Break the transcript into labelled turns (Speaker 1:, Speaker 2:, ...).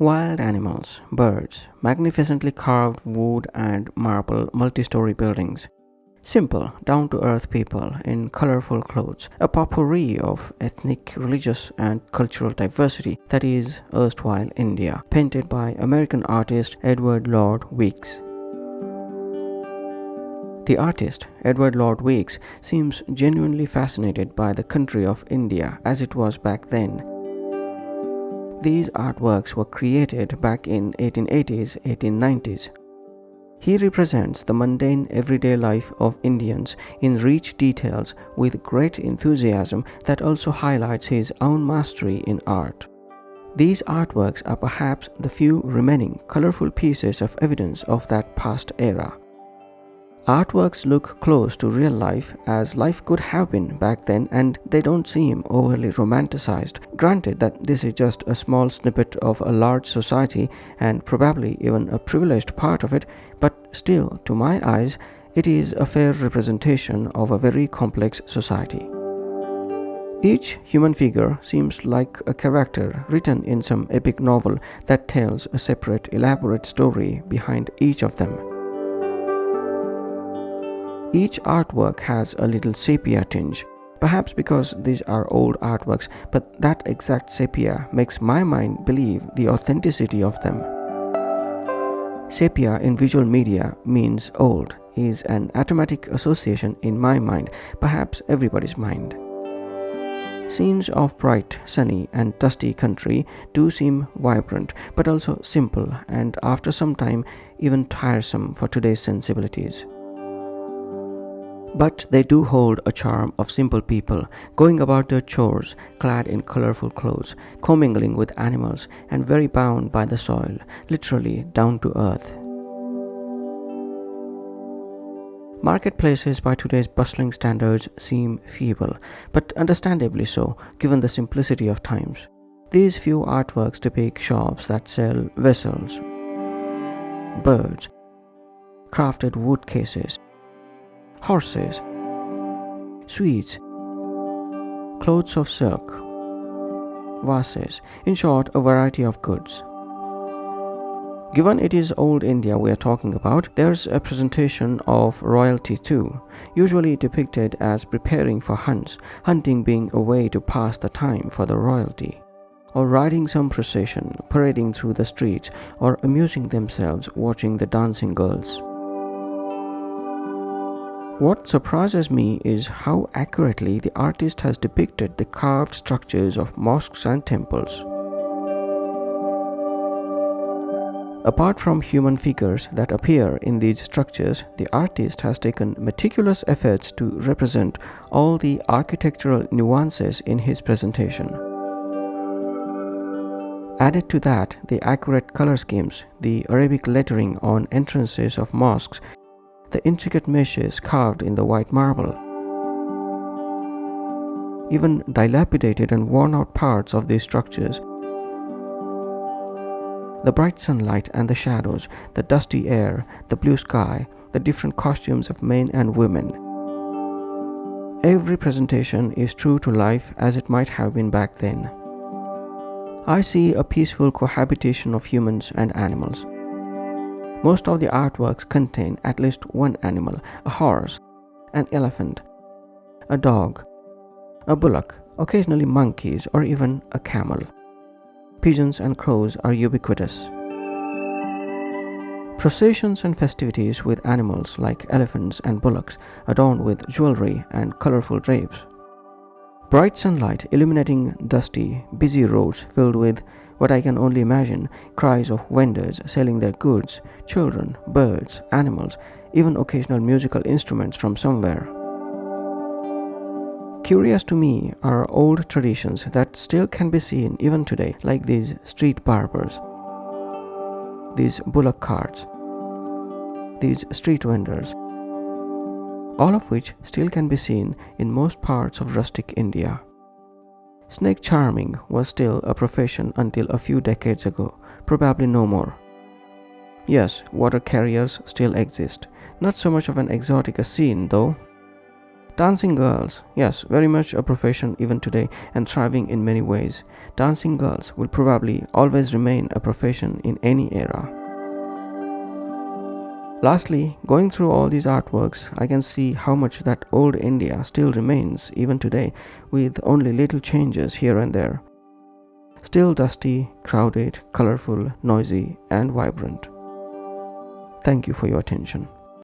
Speaker 1: Wild animals, birds, magnificently carved wood and marble multi-story buildings, simple, down-to-earth people in colorful clothes, a potpourri of ethnic, religious, and cultural diversity that is Erstwhile India, painted by American artist Edward Lord Weeks. The artist, Edward Lord Weeks, seems genuinely fascinated by the country of India as it was back then. These artworks were created back in 1880s, 1890s. He represents the mundane everyday life of Indians in rich details with great enthusiasm that also highlights his own mastery in art. These artworks are perhaps the few remaining colorful pieces of evidence of that past era. Artworks look close to real life as life could have been back then, and they don't seem overly romanticized. Granted that this is just a small snippet of a large society and probably even a privileged part of it, but still, to my eyes, it is a fair representation of a very complex society. Each human figure seems like a character written in some epic novel that tells a separate, elaborate story behind each of them. Each artwork has a little sepia tinge, perhaps because these are old artworks, but that exact sepia makes my mind believe the authenticity of them. Sepia in visual media means old, is an automatic association in my mind, perhaps everybody's mind. Scenes of bright, sunny, and dusty country do seem vibrant, but also simple, and after some time, even tiresome for today's sensibilities. But they do hold a charm of simple people going about their chores, clad in colorful clothes, commingling with animals, and very bound by the soil, literally down to earth. Marketplaces by today's bustling standards seem feeble, but understandably so, given the simplicity of times. These few artworks depict shops that sell vessels, birds, crafted wood cases, horses, sweets, clothes of silk, vases, in short, a variety of goods. Given it is old India we are talking about, there's a presentation of royalty too, usually depicted as preparing for hunts, hunting being a way to pass the time for the royalty, or riding some procession, parading through the streets, or amusing themselves watching the dancing girls. What surprises me is how accurately the artist has depicted the carved structures of mosques and temples. Apart from human figures that appear in these structures, the artist has taken meticulous efforts to represent all the architectural nuances in his presentation. Added to that, the accurate color schemes, the Arabic lettering on entrances of mosques, the intricate meshes carved in the white marble. Even dilapidated and worn-out parts of these structures, the bright sunlight and the shadows, the dusty air, the blue sky, the different costumes of men and women. Every presentation is true to life as it might have been back then. I see a peaceful cohabitation of humans and animals. Most of the artworks contain at least one animal, a horse, an elephant, a dog, a bullock, occasionally monkeys, or even a camel. Pigeons and crows are ubiquitous. Processions and festivities with animals like elephants and bullocks adorned with jewelry and colorful drapes. Bright sunlight illuminating dusty, busy roads filled with what I can only imagine cries of vendors selling their goods, children, birds, animals, even occasional musical instruments from somewhere. Curious to me are old traditions that still can be seen even today, like these street barbers, these bullock carts, these street vendors, all of which still can be seen in most parts of rustic India. Snake charming was still a profession until a few decades ago, probably no more. Yes, water carriers still exist, not so much of an exotic a scene though. Dancing girls, yes, very much a profession even today and thriving in many ways. Dancing girls will probably always remain a profession in any era. Lastly, going through all these artworks, I can see how much that old India still remains even today, with only little changes here and there. Still dusty, crowded, colorful, noisy, and vibrant. Thank you for your attention.